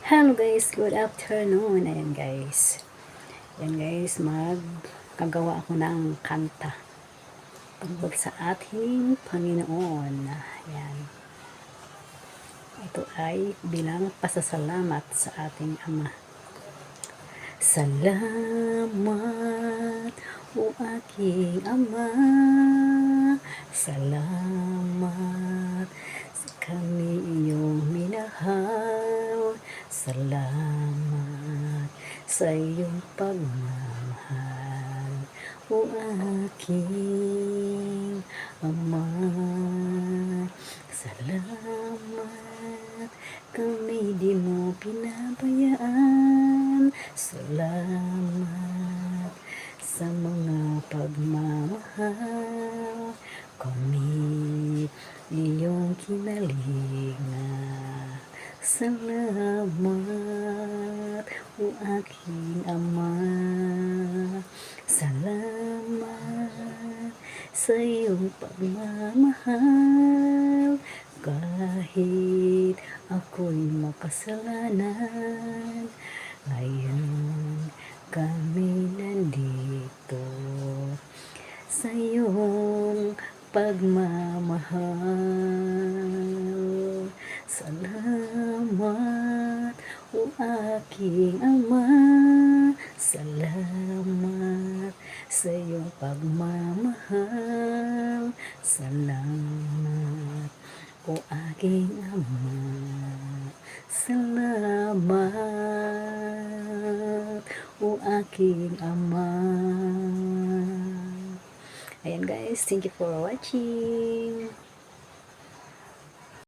Hello guys, good afternoon. Ayan guys. Ayan guys, magkagawa ako ng kanta tungkol sa ating Panginoon. Ayan. Ito ay bilang pasasalamat sa ating Ama. Salamat, o aking Ama. Salamat sa kami iyong minahal. Salamat sa iyong pagmamahal, o aking Ama. Salamat, kami di mo pinabayaan. Salamat sa mga pagmamahal, kami iyong kinalinga. Salamat, o aking Ama. Salamat sa iyong pagmamahal, kahit ako'y makasalanan. Ngayon kami nandito sa iyong pagmamahal. Salamat, o aking Ama. Salamat sa iyong pagmamahal. Salamat, o aking Ama. Salamat, o aking Ama. Ayan guys, thank you for watching.